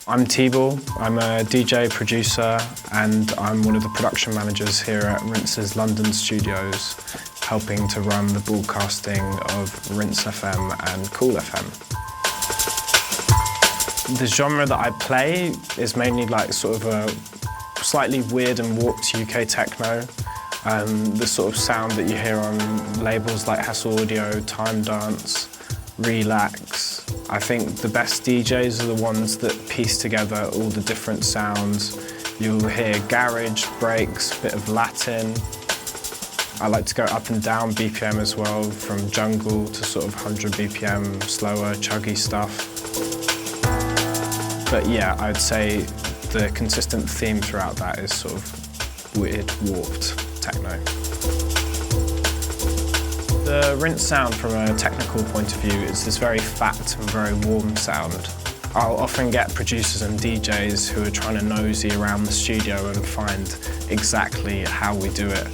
I'm Tibor. I'm a DJ, producer, and I'm one of the production managers here at Rinse's London studios, helping to run the broadcasting of Rinse FM and Cool FM. The genre that I play is mainly like sort of a slightly weird and warped UK techno. The sort of sound that you hear on labels like Hassel Audio, Time Dance, Relax. I think the best DJs are the ones that piece together all the different sounds. You'll hear garage, breaks, a bit of Latin. I like to go up and down BPM as well, from jungle to sort of 100 BPM, slower, chuggy stuff. But yeah, I'd say the consistent theme throughout that is sort of weird, warped techno. The Rinse sound from a technical point of view is this very fat and very warm sound. I'll often get producers and DJs who are trying to nosy around the studio and find exactly how we do it.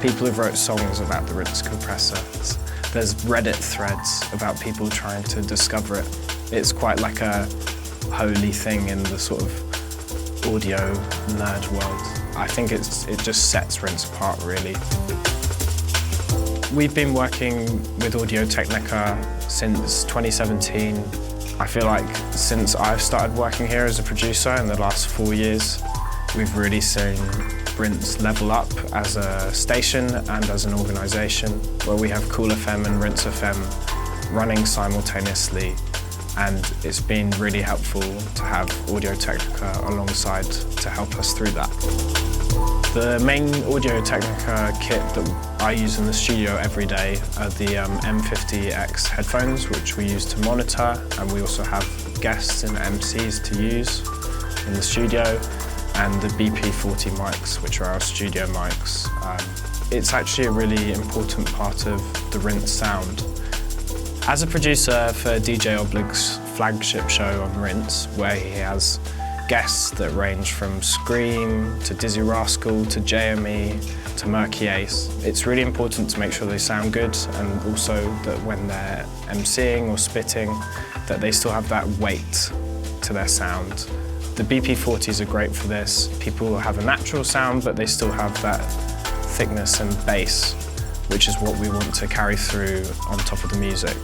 People have wrote songs about the Rinse compressor. There's Reddit threads about people trying to discover it. It's quite like a holy thing in the sort of audio nerd world. I think it just sets Rinse apart, really. We've been working with Audio-Technica since 2017. I feel like since I've started working here as a producer in the last 4 years, we've really seen Rinse level up as a station and as an organisation, where we have Cool FM and Rinse FM running simultaneously, and it's been really helpful to have Audio-Technica alongside to help us through that. The main Audio-Technica kit that I use in the studio every day are the M50X headphones, which we use to monitor, and we also have guests and MCs to use in the studio, and the BP40 mics, which are our studio mics. It's actually a really important part of the Rinse sound. As a producer for DJ Oblig's flagship show on Rinse, where he has guests that range from Scream to Dizzy Rascal to JME to Murky Ace, it's really important to make sure they sound good, and also that when they're MCing or spitting, that they still have that weight to their sound. The BP40s are great for this. People have a natural sound, but they still have that thickness and bass, which is what we want to carry through on top of the music.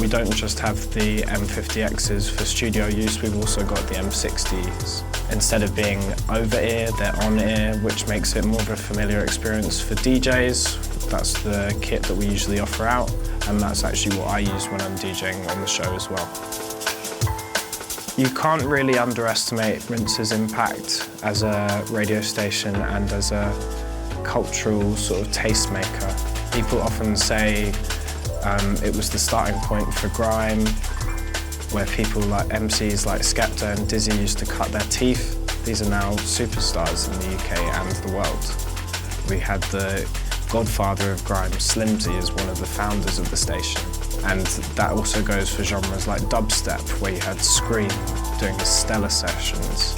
We don't just have the M50Xs for studio use, we've also got the M60s. Instead of being over-ear, they're on-ear, which makes it more of a familiar experience for DJs. That's the kit that we usually offer out, and that's actually what I use when I'm DJing on the show as well. You can't really underestimate Rinse's impact as a radio station and as a cultural sort of tastemaker. People often say it was the starting point for grime, where people like MCs like Skepta and Dizzy used to cut their teeth. These are now superstars in the UK and the world. We had the godfather of grime, Slimzy, as one of the founders of the station. And that also goes for genres like dubstep, where you had Scream doing the Stellar sessions.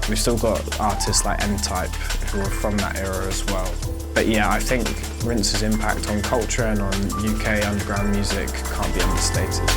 We've still got artists like N-Type who are from that era as well. But yeah, I think Rinse's impact on culture and on UK underground music can't be understated.